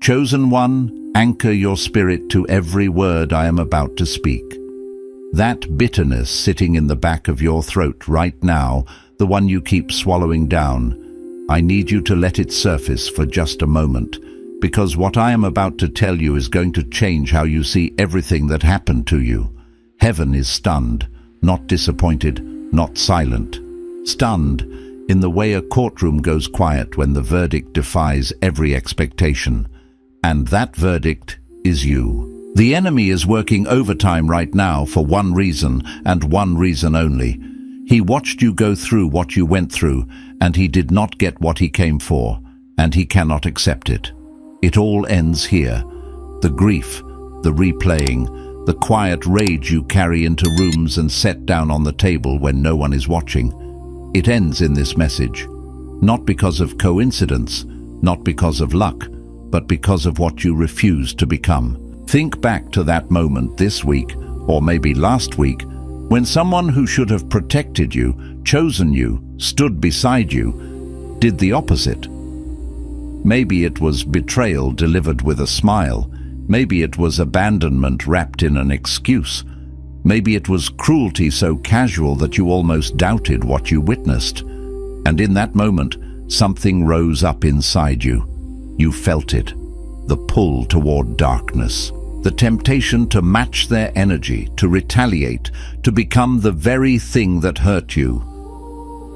Chosen one, anchor your spirit to every word I am about to speak. That bitterness sitting in the back of your throat right now, the one you keep swallowing down, I need you to let it surface for just a moment, because what I am about to tell you is going to change how you see everything that happened to you. Heaven is stunned, not disappointed, not silent. Stunned in the way a courtroom goes quiet when the verdict defies every expectation. And that verdict is you. The enemy is working overtime right now for one reason and one reason only. He watched you go through what you went through, and he did not get what he came for, and he cannot accept it. It all ends here. The grief, the replaying, the quiet rage you carry into rooms and set down on the table when no one is watching. It ends in this message. Not because of coincidence, not because of luck, but because of what you refuse to become. Think back to that moment this week, or maybe last week, when someone who should have protected you, chosen you, stood beside you, did the opposite. Maybe it was betrayal delivered with a smile. Maybe it was abandonment wrapped in an excuse. Maybe it was cruelty so casual that you almost doubted what you witnessed. And in that moment, something rose up inside you. You felt it, the pull toward darkness, the temptation to match their energy, to retaliate, to become the very thing that hurt you.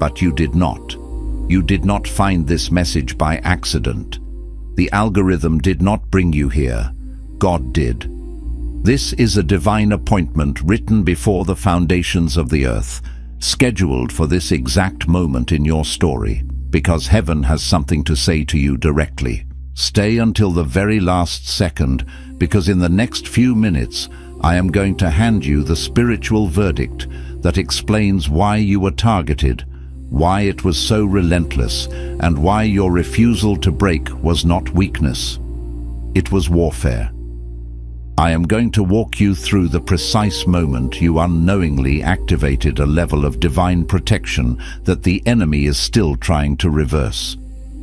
But you did not. You did not find this message by accident. The algorithm did not bring you here. God did. This is a divine appointment written before the foundations of the earth, scheduled for this exact moment in your story, because heaven has something to say to you directly. Stay until the very last second, because in the next few minutes, I am going to hand you the spiritual verdict that explains why you were targeted, why it was so relentless, and why your refusal to break was not weakness. It was warfare. I am going to walk you through the precise moment you unknowingly activated a level of divine protection that the enemy is still trying to reverse.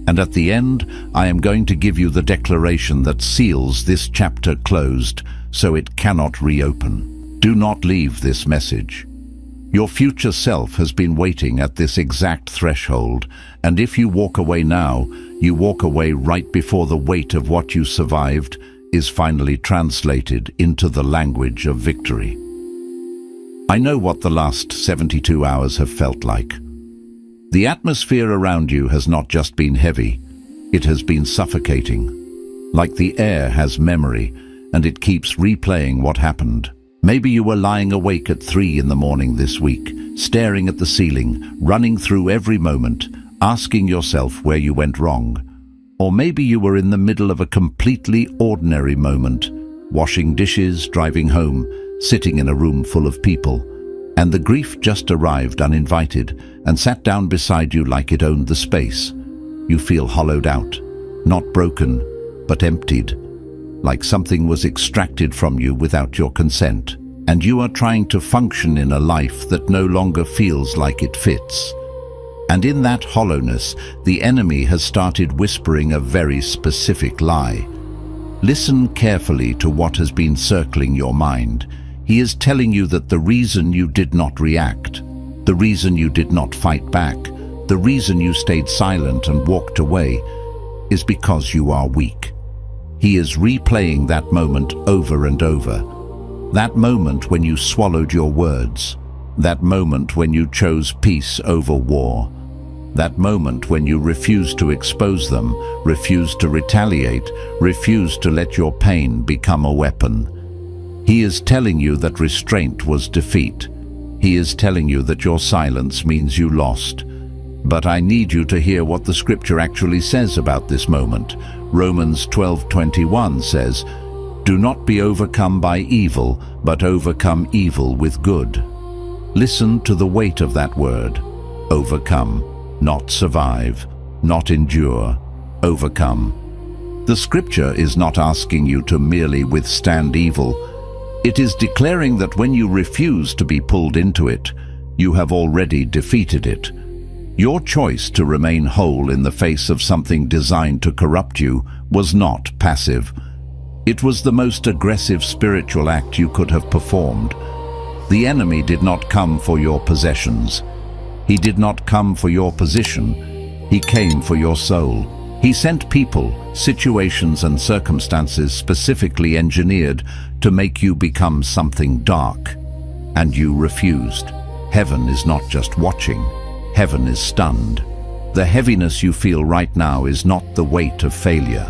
And at the end, I am going to give you the declaration that seals this chapter closed so it cannot reopen. Do not leave this message. Your future self has been waiting at this exact threshold, and if you walk away now, you walk away right before the weight of what you survived is finally translated into the language of victory. I know what the last 72 hours have felt like. The atmosphere around you has not just been heavy, it has been suffocating. Like the air has memory, and it keeps replaying what happened. Maybe you were lying awake at 3 in the morning this week, staring at the ceiling, running through every moment, asking yourself where you went wrong. Or maybe you were in the middle of a completely ordinary moment, washing dishes, driving home, sitting in a room full of people, and the grief just arrived uninvited and sat down beside you like it owned the space. You feel hollowed out, not broken, but emptied, like something was extracted from you without your consent, and you are trying to function in a life that no longer feels like it fits. And in that hollowness, the enemy has started whispering a very specific lie. Listen carefully to what has been circling your mind. He is telling you that the reason you did not react, the reason you did not fight back, the reason you stayed silent and walked away, is because you are weak. He is replaying that moment over and over. That moment when you swallowed your words. That moment when you chose peace over war. That moment when you refused to expose them, refused to retaliate, refused to let your pain become a weapon. He is telling you that restraint was defeat. He is telling you that your silence means you lost. But I need you to hear what the scripture actually says about this moment. Romans 12:21 says, "Do not be overcome by evil, but overcome evil with good." Listen to the weight of that word. Overcome, not survive, not endure, overcome. The scripture is not asking you to merely withstand evil. It is declaring that when you refuse to be pulled into it, you have already defeated it. Your choice to remain whole in the face of something designed to corrupt you was not passive. It was the most aggressive spiritual act you could have performed. The enemy did not come for your possessions. He did not come for your position. He came for your soul. He sent people, situations and circumstances specifically engineered to make you become something dark. And you refused. Heaven is not just watching. Heaven is stunned. The heaviness you feel right now is not the weight of failure.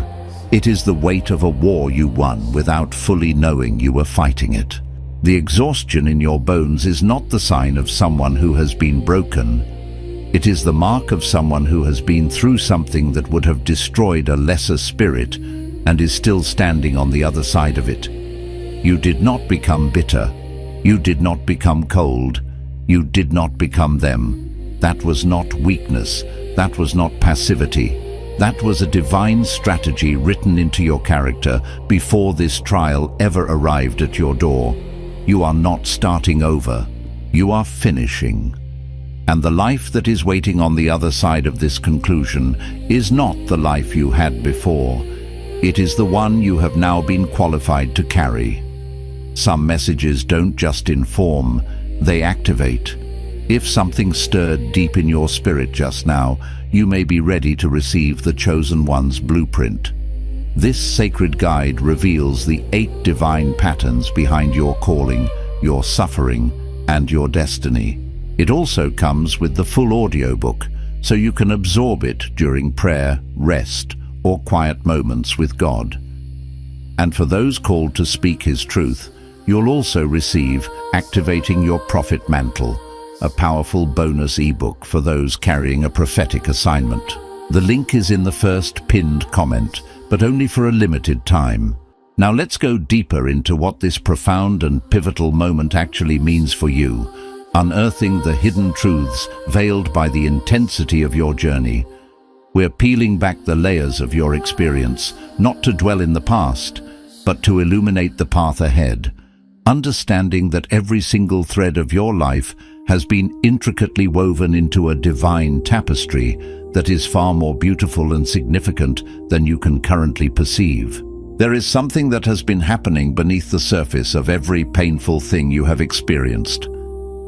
It is the weight of a war you won without fully knowing you were fighting it. The exhaustion in your bones is not the sign of someone who has been broken. It is the mark of someone who has been through something that would have destroyed a lesser spirit and is still standing on the other side of it. You did not become bitter. You did not become cold. You did not become them. That was not weakness. That was not passivity. That was a divine strategy written into your character before this trial ever arrived at your door. You are not starting over. You are finishing. And the life that is waiting on the other side of this conclusion is not the life you had before. It is the one you have now been qualified to carry. Some messages don't just inform, they activate. If something stirred deep in your spirit just now, you may be ready to receive the Chosen One's blueprint. This sacred guide reveals the 8 divine patterns behind your calling, your suffering, and your destiny. It also comes with the full audiobook, so you can absorb it during prayer, rest, or quiet moments with God. And for those called to speak His truth, you'll also receive Activating Your Prophet Mantle, a powerful bonus ebook for those carrying a prophetic assignment. The link is in the first pinned comment, but only for a limited time. Now let's go deeper into what this profound and pivotal moment actually means for you, unearthing the hidden truths veiled by the intensity of your journey. We're peeling back the layers of your experience, not to dwell in the past, but to illuminate the path ahead, understanding that every single thread of your life has been intricately woven into a divine tapestry that is far more beautiful and significant than you can currently perceive. There is something that has been happening beneath the surface of every painful thing you have experienced.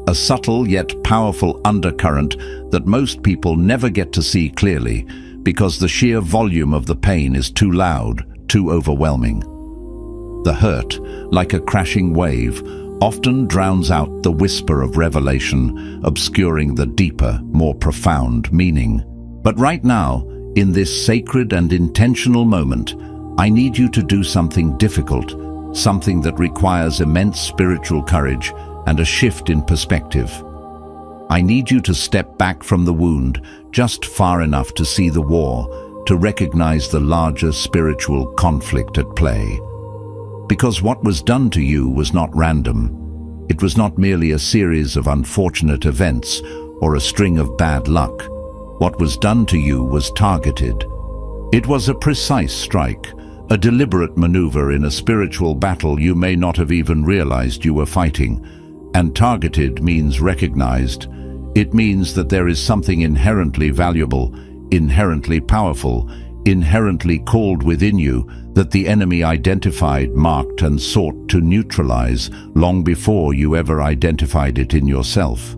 A subtle yet powerful undercurrent that most people never get to see clearly because the sheer volume of the pain is too loud, too overwhelming. The hurt, like a crashing wave, often drowns out the whisper of revelation, obscuring the deeper, more profound meaning. But right now, in this sacred and intentional moment, I need you to do something difficult, something that requires immense spiritual courage and a shift in perspective. I need you to step back from the wound just far enough to see the war, to recognize the larger spiritual conflict at play. Because what was done to you was not random. It was not merely a series of unfortunate events or a string of bad luck. What was done to you was targeted. It was a precise strike, a deliberate maneuver in a spiritual battle you may not have even realized you were fighting. And targeted means recognized. It means that there is something inherently valuable, inherently powerful, inherently called within you that the enemy identified, marked, and sought to neutralize long before you ever identified it in yourself.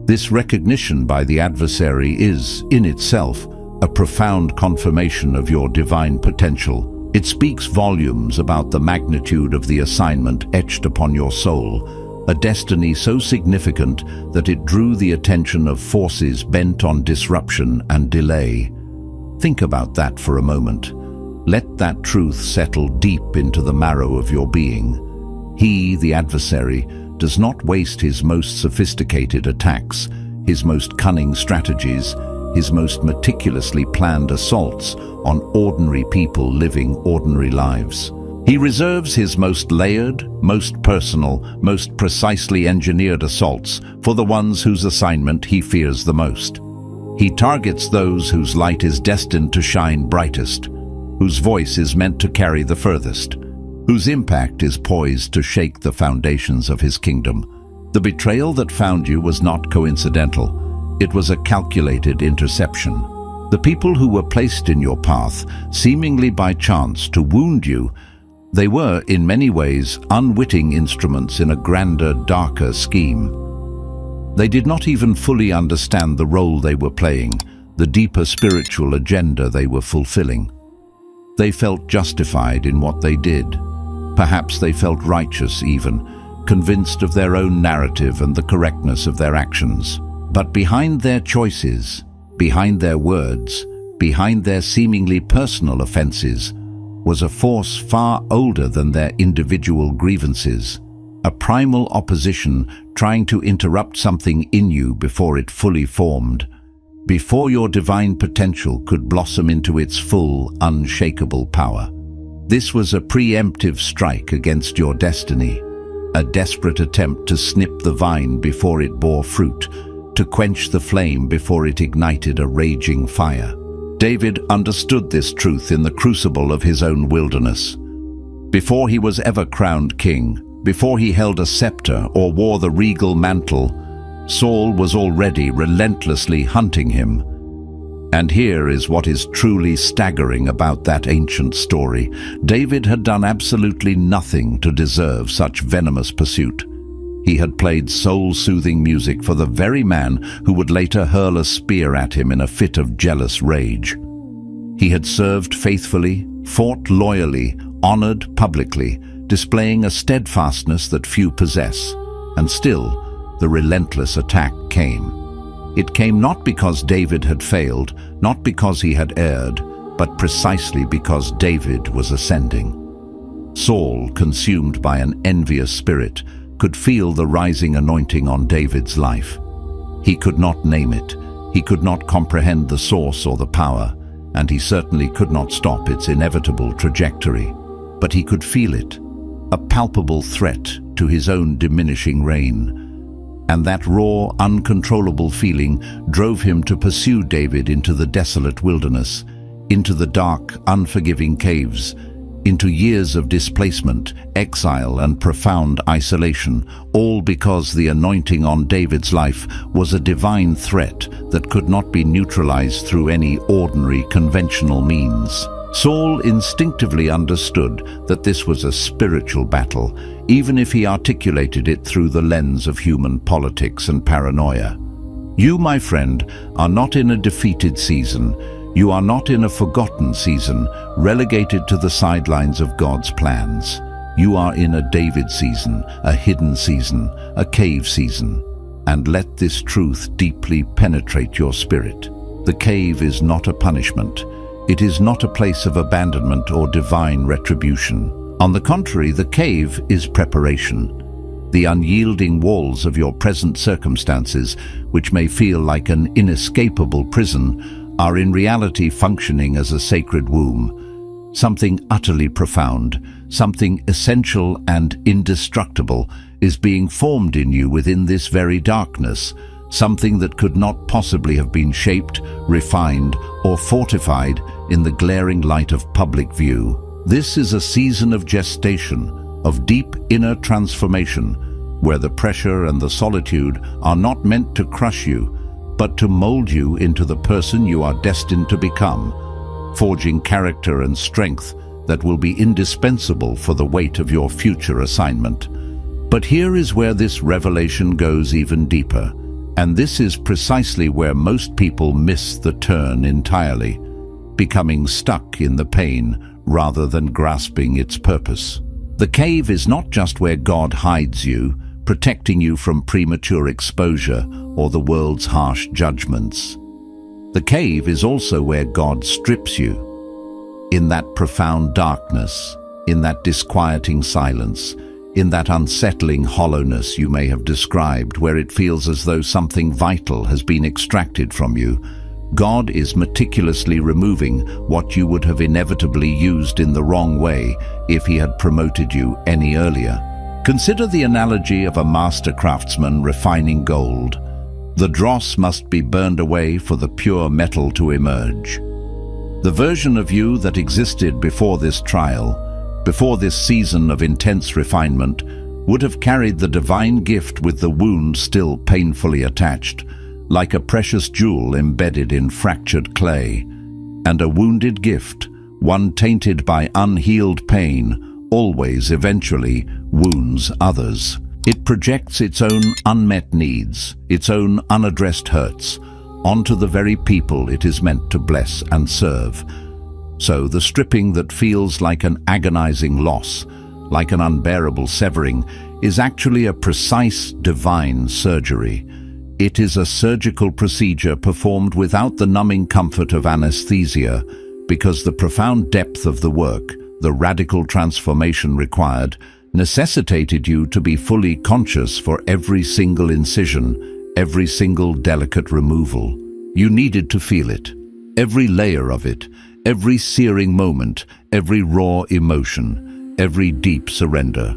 This recognition by the adversary is, in itself, a profound confirmation of your divine potential. It speaks volumes about the magnitude of the assignment etched upon your soul, a destiny so significant that it drew the attention of forces bent on disruption and delay. Think about that for a moment. Let that truth settle deep into the marrow of your being. He, the adversary, does not waste his most sophisticated attacks, his most cunning strategies, his most meticulously planned assaults on ordinary people living ordinary lives. He reserves his most layered, most personal, most precisely engineered assaults for the ones whose assignment he fears the most. He targets those whose light is destined to shine brightest, whose voice is meant to carry the furthest, whose impact is poised to shake the foundations of his kingdom. The betrayal that found you was not coincidental. It was a calculated interception. The people who were placed in your path, seemingly by chance to wound you, they were, in many ways, unwitting instruments in a grander, darker scheme. They did not even fully understand the role they were playing, the deeper spiritual agenda they were fulfilling. They felt justified in what they did. Perhaps they felt righteous even, convinced of their own narrative and the correctness of their actions. But behind their choices, behind their words, behind their seemingly personal offenses, was a force far older than their individual grievances, a primal opposition trying to interrupt something in you before it fully formed, before your divine potential could blossom into its full, unshakable power. This was a preemptive strike against your destiny, a desperate attempt to snip the vine before it bore fruit, to quench the flame before it ignited a raging fire. David understood this truth in the crucible of his own wilderness. Before he was ever crowned king, before he held a scepter or wore the regal mantle, Saul was already relentlessly hunting him. And here is what is truly staggering about that ancient story. David had done absolutely nothing to deserve such venomous pursuit. He had played soul-soothing music for the very man who would later hurl a spear at him in a fit of jealous rage. He had served faithfully, fought loyally, honored publicly, displaying a steadfastness that few possess. And still, the relentless attack came. It came not because David had failed, not because he had erred, but precisely because David was ascending. Saul, consumed by an envious spirit, could feel the rising anointing on David's life. He could not name it, he could not comprehend the source or the power, and he certainly could not stop its inevitable trajectory. But he could feel it, a palpable threat to his own diminishing reign. And that raw, uncontrollable feeling drove him to pursue David into the desolate wilderness, into the dark, unforgiving caves, into years of displacement, exile, and profound isolation, all because the anointing on David's life was a divine threat that could not be neutralized through any ordinary, conventional means. Saul instinctively understood that this was a spiritual battle, even if he articulated it through the lens of human politics and paranoia. You, my friend, are not in a defeated season. You are not in a forgotten season, relegated to the sidelines of God's plans. You are in a David season, a hidden season, a cave season. And let this truth deeply penetrate your spirit. The cave is not a punishment. It is not a place of abandonment or divine retribution. On the contrary, the cave is preparation. The unyielding walls of your present circumstances, which may feel like an inescapable prison, are in reality functioning as a sacred womb. Something utterly profound, something essential and indestructible is being formed in you within this very darkness, something that could not possibly have been shaped, refined, or fortified in the glaring light of public view. This is a season of gestation, of deep inner transformation, where the pressure and the solitude are not meant to crush you, but to mold you into the person you are destined to become, forging character and strength that will be indispensable for the weight of your future assignment. But here is where this revelation goes even deeper, and this is precisely where most people miss the turn entirely, becoming stuck in the pain rather than grasping its purpose. The cave is not just where God hides you, protecting you from premature exposure or the world's harsh judgments. The cave is also where God strips you. In that profound darkness, in that disquieting silence, in that unsettling hollowness you may have described, where it feels as though something vital has been extracted from you, God is meticulously removing what you would have inevitably used in the wrong way if He had promoted you any earlier. Consider the analogy of a master craftsman refining gold. The dross must be burned away for the pure metal to emerge. The version of you that existed before this trial, before this season of intense refinement, would have carried the divine gift with the wound still painfully attached. like a precious jewel embedded in fractured clay, and a wounded gift, one tainted by unhealed pain, always eventually wounds others. It projects its own unmet needs, its own unaddressed hurts, onto the very people it is meant to bless and serve. So the stripping that feels like an agonizing loss, like an unbearable severing, is actually a precise divine surgery. It is a surgical procedure performed without the numbing comfort of anesthesia, because the profound depth of the work, the radical transformation required, necessitated you to be fully conscious for every single incision, every single delicate removal. You needed to feel it, every layer of it, every searing moment, every raw emotion, every deep surrender.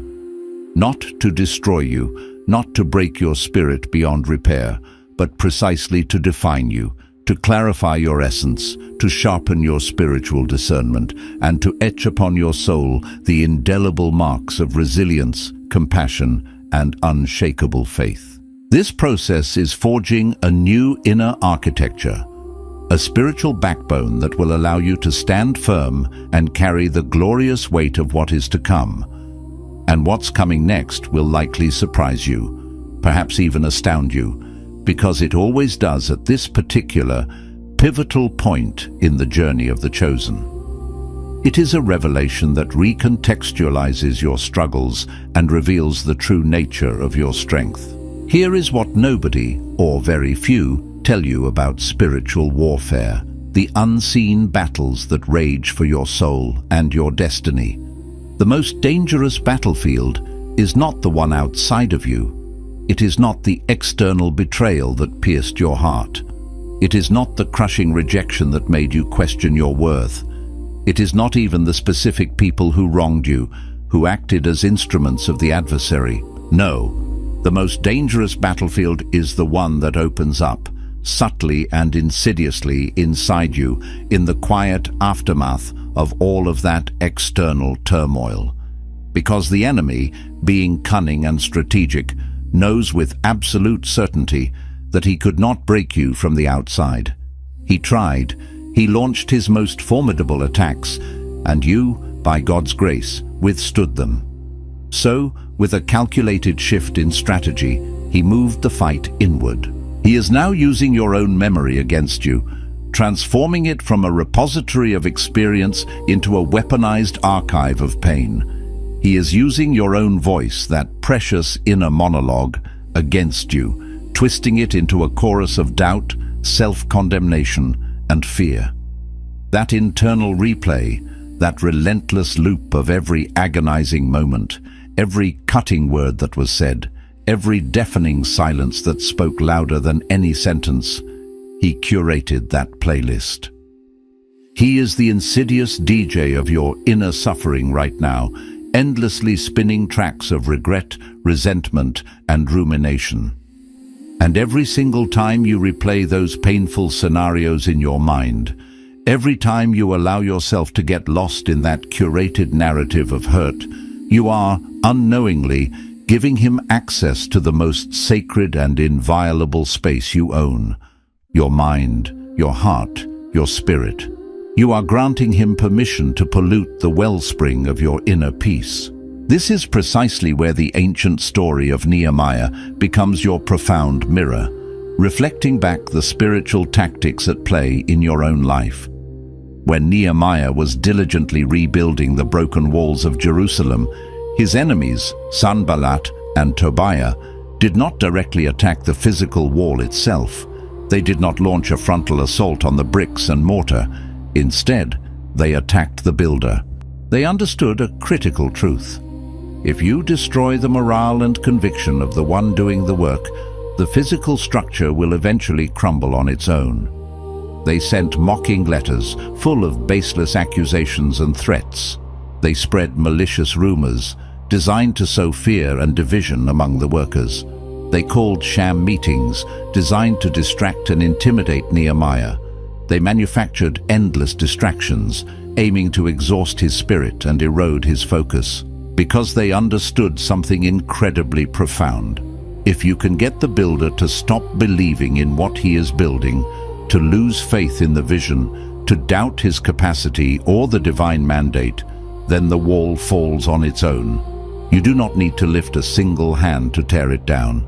Not to destroy you, not to break your spirit beyond repair, but precisely to define you, to clarify your essence, to sharpen your spiritual discernment, and to etch upon your soul the indelible marks of resilience, compassion, and unshakable faith. This process is forging a new inner architecture, a spiritual backbone that will allow you to stand firm and carry the glorious weight of what is to come. And what's coming next will likely surprise you, perhaps even astound you, because it always does at this particular, pivotal point in the journey of the chosen. It is a revelation that recontextualizes your struggles and reveals the true nature of your strength. Here is what nobody, or very few, tell you about spiritual warfare, the unseen battles that rage for your soul and your destiny. The most dangerous battlefield is not the one outside of you. It is not the external betrayal that pierced your heart. It is not the crushing rejection that made you question your worth. It is not even the specific people who wronged you, who acted as instruments of the adversary. No, the most dangerous battlefield is the one that opens up, subtly and insidiously inside you, in the quiet aftermath of all of that external turmoil. Because the enemy, being cunning and strategic, knows with absolute certainty that he could not break you from the outside. He tried, he launched his most formidable attacks, and you, by God's grace, withstood them. So, with a calculated shift in strategy, he moved the fight inward. He is now using your own memory against you, transforming it from a repository of experience into a weaponized archive of pain. He is using your own voice, that precious inner monologue, against you, twisting it into a chorus of doubt, self-condemnation, and fear. That internal replay, that relentless loop of every agonizing moment, every cutting word that was said, every deafening silence that spoke louder than any sentence, he curated that playlist. He is the insidious DJ of your inner suffering right now, endlessly spinning tracks of regret, resentment, and rumination. And every single time you replay those painful scenarios in your mind, every time you allow yourself to get lost in that curated narrative of hurt, you are, unknowingly, giving him access to the most sacred and inviolable space you own. Your mind, your heart, your spirit. You are granting him permission to pollute the wellspring of your inner peace. This is precisely where the ancient story of Nehemiah becomes your profound mirror, reflecting back the spiritual tactics at play in your own life. When Nehemiah was diligently rebuilding the broken walls of Jerusalem, his enemies, Sanballat and Tobiah, did not directly attack the physical wall itself. They did not launch a frontal assault on the bricks and mortar. Instead, they attacked the builder. They understood a critical truth. If you destroy the morale and conviction of the one doing the work, the physical structure will eventually crumble on its own. They sent mocking letters full of baseless accusations and threats. They spread malicious rumors designed to sow fear and division among the workers. They called sham meetings designed to distract and intimidate Nehemiah. They manufactured endless distractions, aiming to exhaust his spirit and erode his focus, because they understood something incredibly profound. If you can get the builder to stop believing in what he is building, to lose faith in the vision, to doubt his capacity or the divine mandate, then the wall falls on its own. You do not need to lift a single hand to tear it down.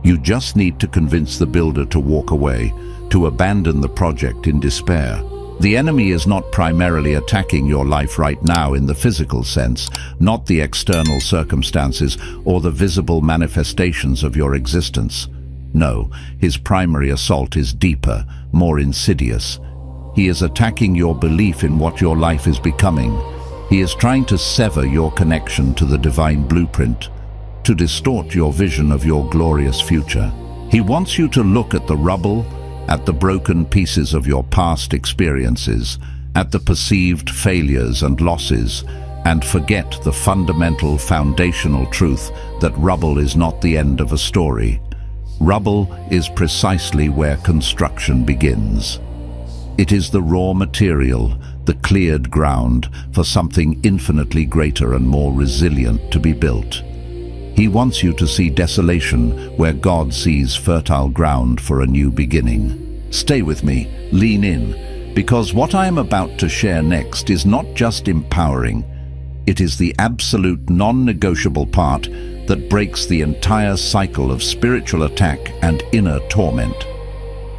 You just need to convince the builder to walk away, to abandon the project in despair. The enemy is not primarily attacking your life right now in the physical sense, not the external circumstances or the visible manifestations of your existence. No, his primary assault is deeper, more insidious. He is attacking your belief in what your life is becoming. He is trying to sever your connection to the divine blueprint, to distort your vision of your glorious future. He wants you to look at the rubble, at the broken pieces of your past experiences, at the perceived failures and losses, and forget the fundamental foundational truth that rubble is not the end of a story. Rubble is precisely where construction begins. It is the raw material, the cleared ground for something infinitely greater and more resilient to be built. He wants you to see desolation where God sees fertile ground for a new beginning. Stay with me, lean in, because what I am about to share next is not just empowering. It is the absolute non-negotiable part that breaks the entire cycle of spiritual attack and inner torment.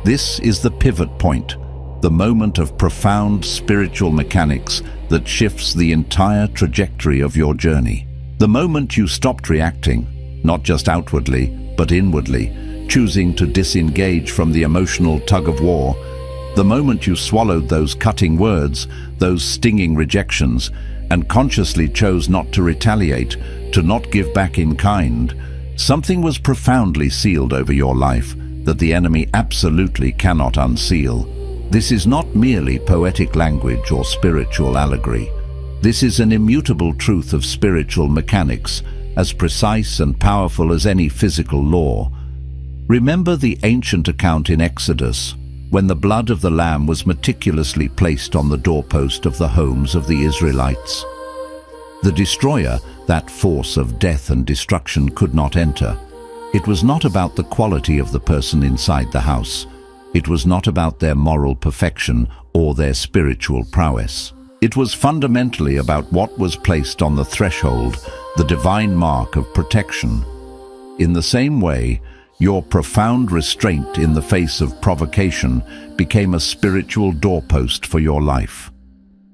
This is the pivot point, the moment of profound spiritual mechanics that shifts the entire trajectory of your journey. The moment you stopped reacting, not just outwardly, but inwardly, choosing to disengage from the emotional tug-of-war, the moment you swallowed those cutting words, those stinging rejections, and consciously chose not to retaliate, to not give back in kind, something was profoundly sealed over your life that the enemy absolutely cannot unseal. This is not merely poetic language or spiritual allegory. This is an immutable truth of spiritual mechanics, as precise and powerful as any physical law. Remember the ancient account in Exodus, when the blood of the lamb was meticulously placed on the doorpost of the homes of the Israelites. The destroyer, that force of death and destruction, could not enter. It was not about the quality of the person inside the house. It was not about their moral perfection or their spiritual prowess. It was fundamentally about what was placed on the threshold, the divine mark of protection. In the same way, your profound restraint in the face of provocation became a spiritual doorpost for your life.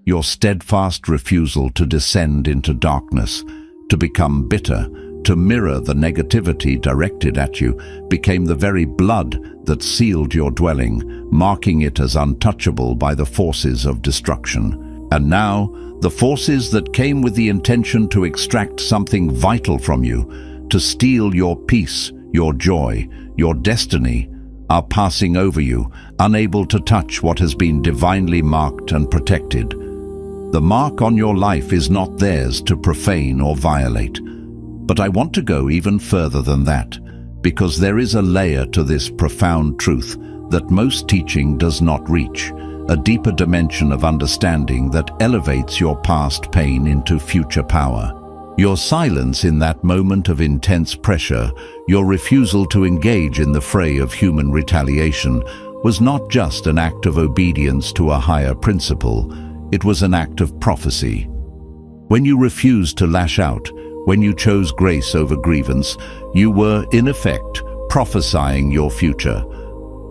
Your steadfast refusal to descend into darkness, to become bitter, to mirror the negativity directed at you, became the very blood that sealed your dwelling, marking it as untouchable by the forces of destruction. And now, the forces that came with the intention to extract something vital from you, to steal your peace, your joy, your destiny, are passing over you, unable to touch what has been divinely marked and protected. The mark on your life is not theirs to profane or violate. But I want to go even further than that, because there is a layer to this profound truth that most teaching does not reach, a deeper dimension of understanding that elevates your past pain into future power. Your silence in that moment of intense pressure, your refusal to engage in the fray of human retaliation, was not just an act of obedience to a higher principle, it was an act of prophecy. When you refused to lash out, when you chose grace over grievance, you were, in effect, prophesying your future.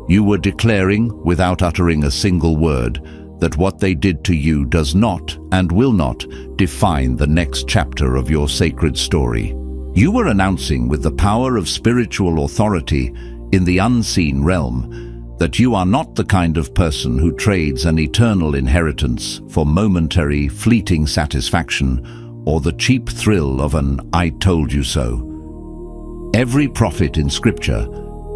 You were declaring, without uttering a single word, that what they did to you does not and will not define the next chapter of your sacred story. You were announcing with the power of spiritual authority in the unseen realm that you are not the kind of person who trades an eternal inheritance for momentary, fleeting satisfaction or the cheap thrill of an "I told you so." Every prophet in Scripture,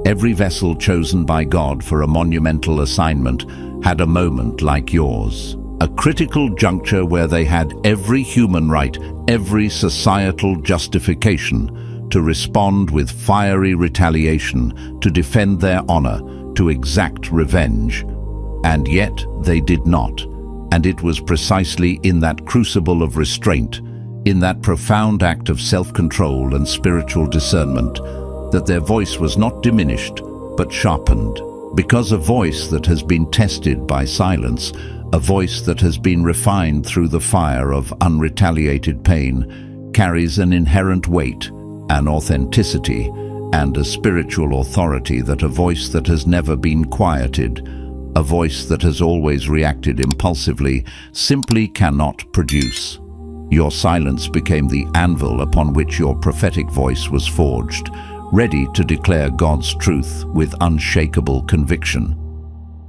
every vessel chosen by God for a monumental assignment, had a moment like yours. A critical juncture where they had every human right, every societal justification to respond with fiery retaliation, to defend their honor, to exact revenge. And yet they did not. And it was precisely in that crucible of restraint, in that profound act of self-control and spiritual discernment, that their voice was not diminished, but sharpened. Because a voice that has been tested by silence, a voice that has been refined through the fire of unretaliated pain, carries an inherent weight, an authenticity, and a spiritual authority that a voice that has never been quieted, a voice that has always reacted impulsively, simply cannot produce. Your silence became the anvil upon which your prophetic voice was forged, ready to declare God's truth with unshakable conviction.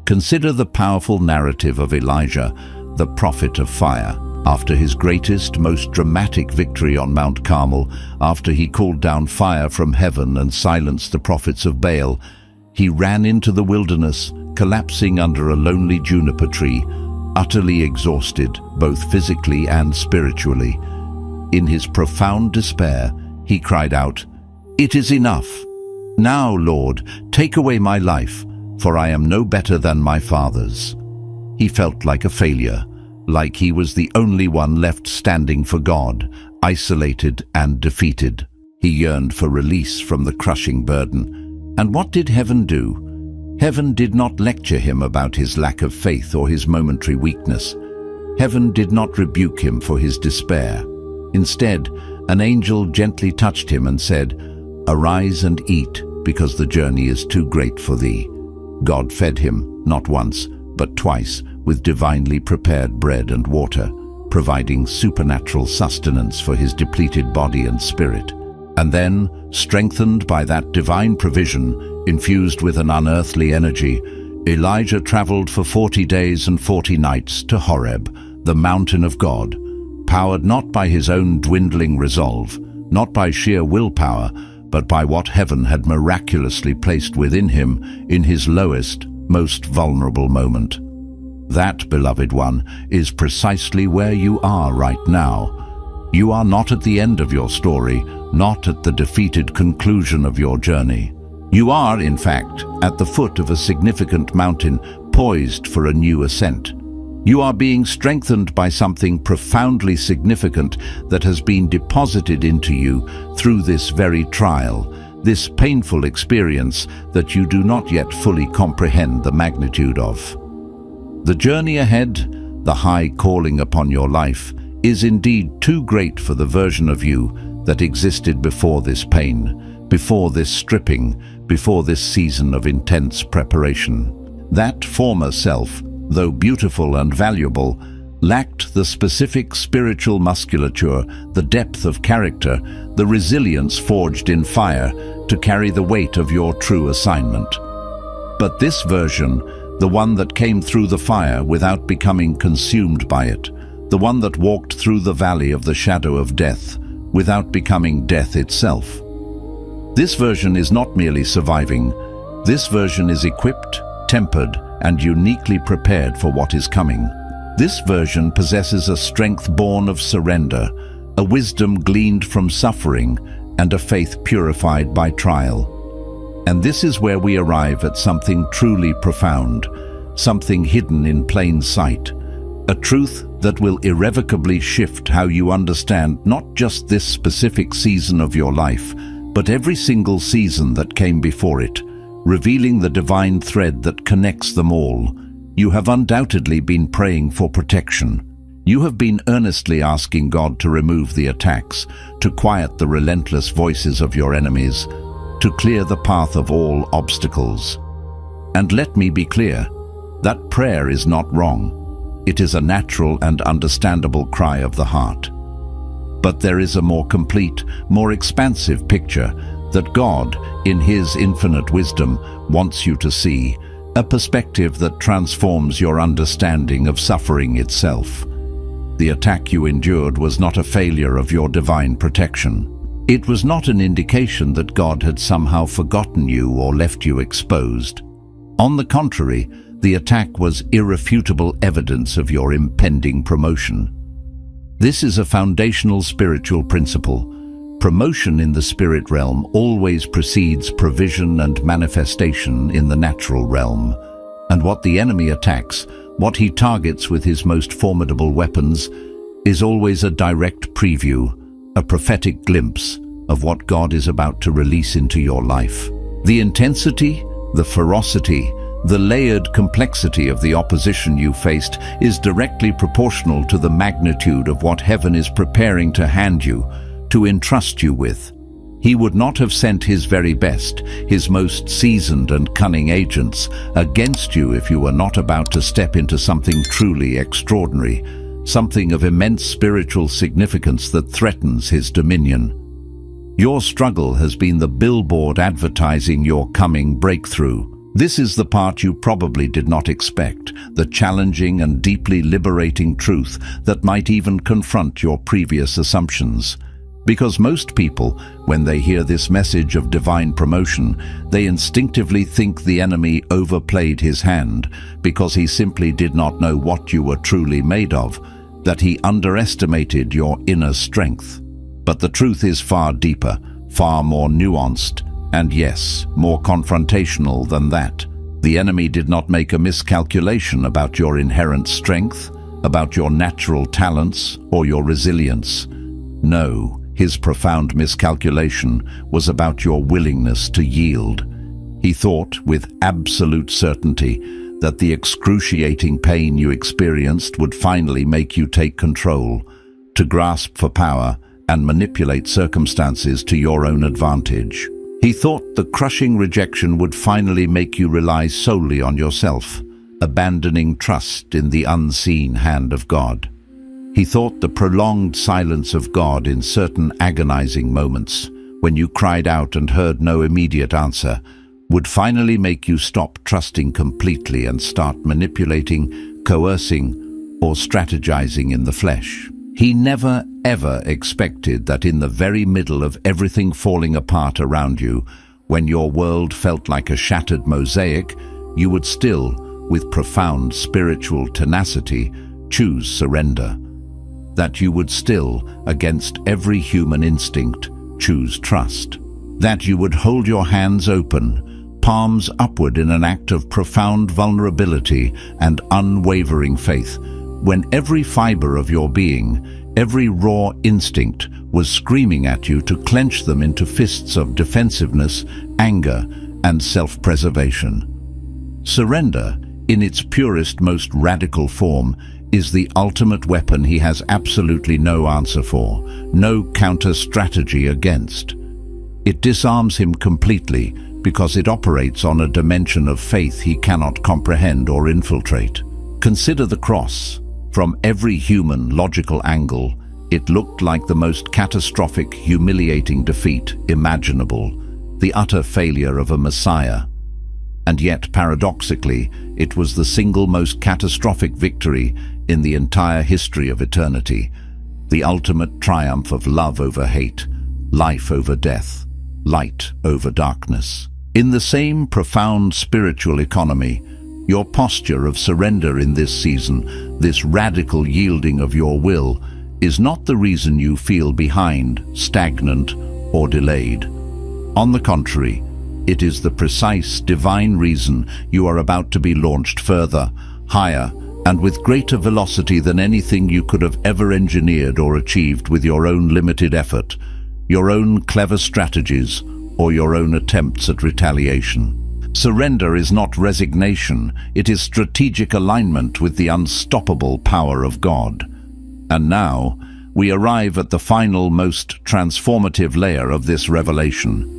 Consider the powerful narrative of Elijah, the prophet of fire. After his greatest, most dramatic victory on Mount Carmel, after he called down fire from heaven and silenced the prophets of Baal, he ran into the wilderness, collapsing under a lonely juniper tree, utterly exhausted, both physically and spiritually. In his profound despair, he cried out, "It is enough. Now, Lord, take away my life, for I am no better than my fathers." He felt like a failure, like he was the only one left standing for God, isolated and defeated. He yearned for release from the crushing burden. And what did heaven do? Heaven did not lecture him about his lack of faith or his momentary weakness. Heaven did not rebuke him for his despair. Instead, an angel gently touched him and said, "Arise and eat, because the journey is too great for thee." God fed him, not once, but twice, with divinely prepared bread and water, providing supernatural sustenance for his depleted body and spirit. And then, strengthened by that divine provision, infused with an unearthly energy, Elijah traveled for 40 days and 40 nights to Horeb, the mountain of God, powered not by his own dwindling resolve, not by sheer willpower, but by what heaven had miraculously placed within him in his lowest, most vulnerable moment. That, beloved one, is precisely where you are right now. You are not at the end of your story, not at the defeated conclusion of your journey. You are, in fact, at the foot of a significant mountain, poised for a new ascent. You are being strengthened by something profoundly significant that has been deposited into you through this very trial, this painful experience that you do not yet fully comprehend the magnitude of. The journey ahead, the high calling upon your life, is indeed too great for the version of you that existed before this pain, before this stripping, before this season of intense preparation. That former self, though beautiful and valuable, lacked the specific spiritual musculature, the depth of character, the resilience forged in fire to carry the weight of your true assignment. But this version, the one that came through the fire without becoming consumed by it, the one that walked through the valley of the shadow of death without becoming death itself. This version is not merely surviving. This version is equipped, tempered, and uniquely prepared for what is coming. This version possesses a strength born of surrender, a wisdom gleaned from suffering, and a faith purified by trial. And this is where we arrive at something truly profound, something hidden in plain sight, a truth that will irrevocably shift how you understand not just this specific season of your life, but every single season that came before it, revealing the divine thread that connects them all. You have undoubtedly been praying for protection. You have been earnestly asking God to remove the attacks, to quiet the relentless voices of your enemies, to clear the path of all obstacles. And let me be clear, that prayer is not wrong. It is a natural and understandable cry of the heart. But there is a more complete, more expansive picture that God, in His infinite wisdom, wants you to see, a perspective that transforms your understanding of suffering itself. The attack you endured was not a failure of your divine protection. It was not an indication that God had somehow forgotten you or left you exposed. On the contrary, the attack was irrefutable evidence of your impending promotion. This is a foundational spiritual principle. Promotion in the spirit realm always precedes provision and manifestation in the natural realm. And what the enemy attacks, what he targets with his most formidable weapons, is always a direct preview, a prophetic glimpse, of what God is about to release into your life. The intensity, the ferocity, the layered complexity of the opposition you faced is directly proportional to the magnitude of what heaven is preparing to hand you, to entrust you with. He would not have sent his very best, his most seasoned and cunning agents, against you if you were not about to step into something truly extraordinary, something of immense spiritual significance that threatens his dominion. Your struggle has been the billboard advertising your coming breakthrough. This is the part you probably did not expect, the challenging and deeply liberating truth that might even confront your previous assumptions. Because most people, when they hear this message of divine promotion, they instinctively think the enemy overplayed his hand because he simply did not know what you were truly made of, that he underestimated your inner strength. But the truth is far deeper, far more nuanced, and yes, more confrontational than that. The enemy did not make a miscalculation about your inherent strength, about your natural talents, or your resilience. No, his profound miscalculation was about your willingness to yield. He thought, with absolute certainty, that the excruciating pain you experienced would finally make you take control, to grasp for power and manipulate circumstances to your own advantage. He thought the crushing rejection would finally make you rely solely on yourself, abandoning trust in the unseen hand of God. He thought the prolonged silence of God in certain agonizing moments, when you cried out and heard no immediate answer, would finally make you stop trusting completely and start manipulating, coercing, or strategizing in the flesh. He never, ever expected that in the very middle of everything falling apart around you, when your world felt like a shattered mosaic, you would still, with profound spiritual tenacity, choose surrender. That you would still, against every human instinct, choose trust. That you would hold your hands open, palms upward in an act of profound vulnerability and unwavering faith, when every fiber of your being, every raw instinct was screaming at you to clench them into fists of defensiveness, anger, and self-preservation. Surrender, in its purest, most radical form, is the ultimate weapon he has absolutely no answer for, no counter-strategy against. It disarms him completely because it operates on a dimension of faith he cannot comprehend or infiltrate. Consider the cross. From every human logical angle, it looked like the most catastrophic, humiliating defeat imaginable, the utter failure of a Messiah. And yet, paradoxically, it was the single most catastrophic victory in the entire history of eternity, the ultimate triumph of love over hate, life over death, light over darkness. In the same profound spiritual economy, your posture of surrender in this season, this radical yielding of your will, is not the reason you feel behind, stagnant, or delayed. On the contrary, it is the precise divine reason you are about to be launched further, higher, and with greater velocity than anything you could have ever engineered or achieved with your own limited effort, your own clever strategies, or your own attempts at retaliation. Surrender is not resignation, it is strategic alignment with the unstoppable power of God. And now, we arrive at the final, most transformative layer of this revelation.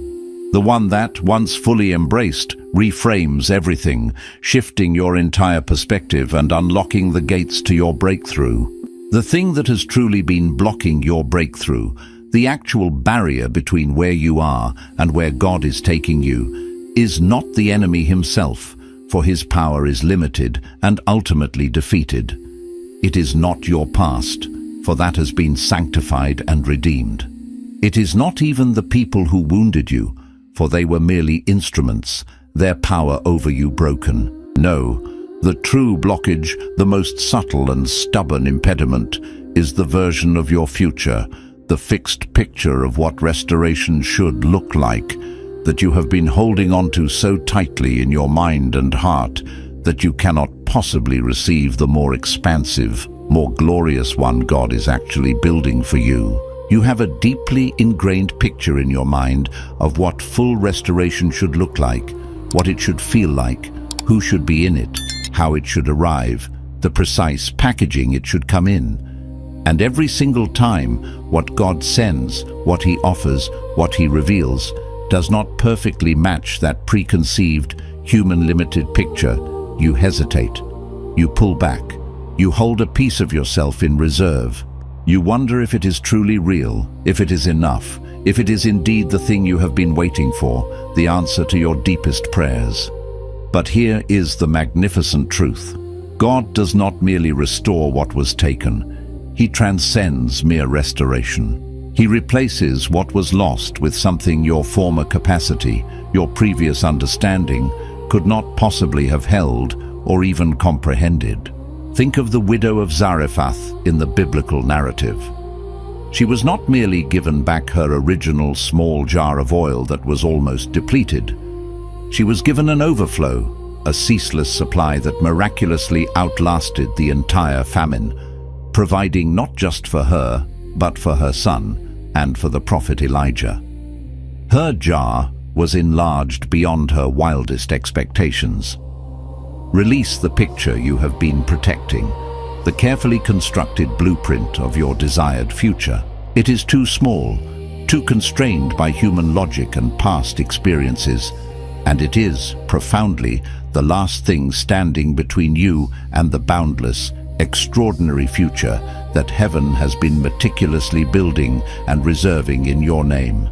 The one that, once fully embraced, reframes everything, shifting your entire perspective and unlocking the gates to your breakthrough. The thing that has truly been blocking your breakthrough, the actual barrier between where you are and where God is taking you, is not the enemy himself, for his power is limited and ultimately defeated. It is not your past, for that has been sanctified and redeemed. It is not even the people who wounded you, for they were merely instruments, their power over you broken. No, the true blockage, the most subtle and stubborn impediment, is the version of your future, the fixed picture of what restoration should look like, that you have been holding on to so tightly in your mind and heart that you cannot possibly receive the more expansive, more glorious one God is actually building for you. You have a deeply ingrained picture in your mind of what full restoration should look like, what it should feel like, who should be in it, how it should arrive, the precise packaging it should come in. And every single time, what God sends, what He offers, what He reveals, does not perfectly match that preconceived, human-limited picture, you hesitate. You pull back. You hold a piece of yourself in reserve. You wonder if it is truly real, if it is enough, if it is indeed the thing you have been waiting for, the answer to your deepest prayers. But here is the magnificent truth. God does not merely restore what was taken. He transcends mere restoration. He replaces what was lost with something your former capacity, your previous understanding, could not possibly have held or even comprehended. Think of the widow of Zarephath in the biblical narrative. She was not merely given back her original small jar of oil that was almost depleted. She was given an overflow, a ceaseless supply that miraculously outlasted the entire famine, providing not just for her, but for her son and for the prophet Elijah. Her jar was enlarged beyond her wildest expectations. Release the picture you have been protecting, the carefully constructed blueprint of your desired future. It is too small, too constrained by human logic and past experiences, and it is, profoundly, the last thing standing between you and the boundless, extraordinary future that heaven has been meticulously building and reserving in your name.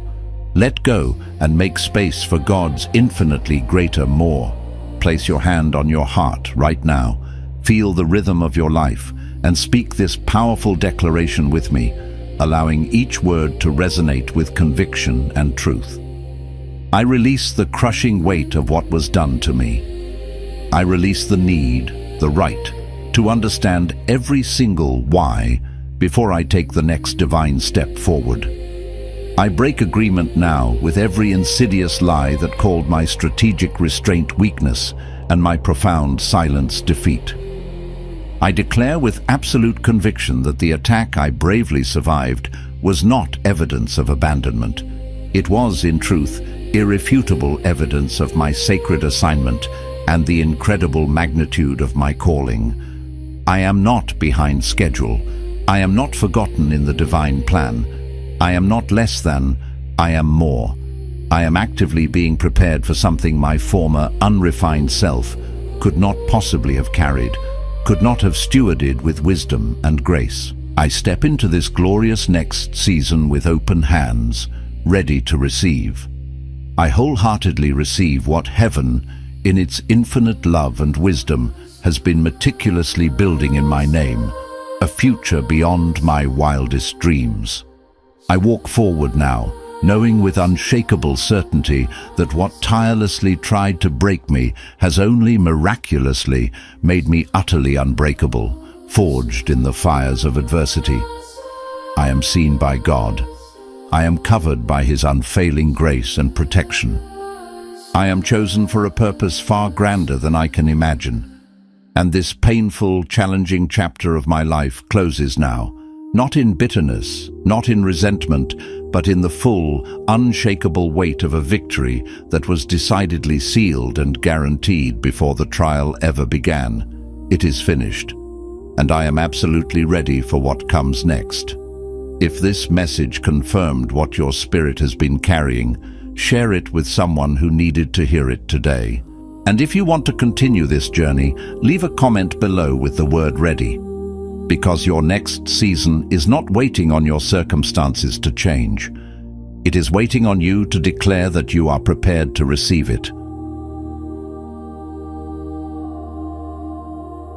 Let go and make space for God's infinitely greater more. Place your hand on your heart right now. Feel the rhythm of your life and speak this powerful declaration with me, allowing each word to resonate with conviction and truth. I release the crushing weight of what was done to me. I release the need, the right, to understand every single why before I take the next divine step forward. I break agreement now with every insidious lie that called my strategic restraint weakness and my profound silence defeat. I declare with absolute conviction that the attack I bravely survived was not evidence of abandonment. It was, in truth, irrefutable evidence of my sacred assignment and the incredible magnitude of my calling. I am not behind schedule. I am not forgotten in the divine plan. I am not less than, I am more. I am actively being prepared for something my former unrefined self could not possibly have carried, could not have stewarded with wisdom and grace. I step into this glorious next season with open hands, ready to receive. I wholeheartedly receive what heaven, in its infinite love and wisdom, has been meticulously building in my name, a future beyond my wildest dreams. I walk forward now, knowing with unshakable certainty that what tirelessly tried to break me has only miraculously made me utterly unbreakable, forged in the fires of adversity. I am seen by God. I am covered by His unfailing grace and protection. I am chosen for a purpose far grander than I can imagine. And this painful, challenging chapter of my life closes now, not in bitterness, not in resentment, but in the full, unshakable weight of a victory that was decidedly sealed and guaranteed before the trial ever began. It is finished, and I am absolutely ready for what comes next. If this message confirmed what your spirit has been carrying, share it with someone who needed to hear it today. And if you want to continue this journey, leave a comment below with the word ready. Because your next season is not waiting on your circumstances to change. It is waiting on you to declare that you are prepared to receive it.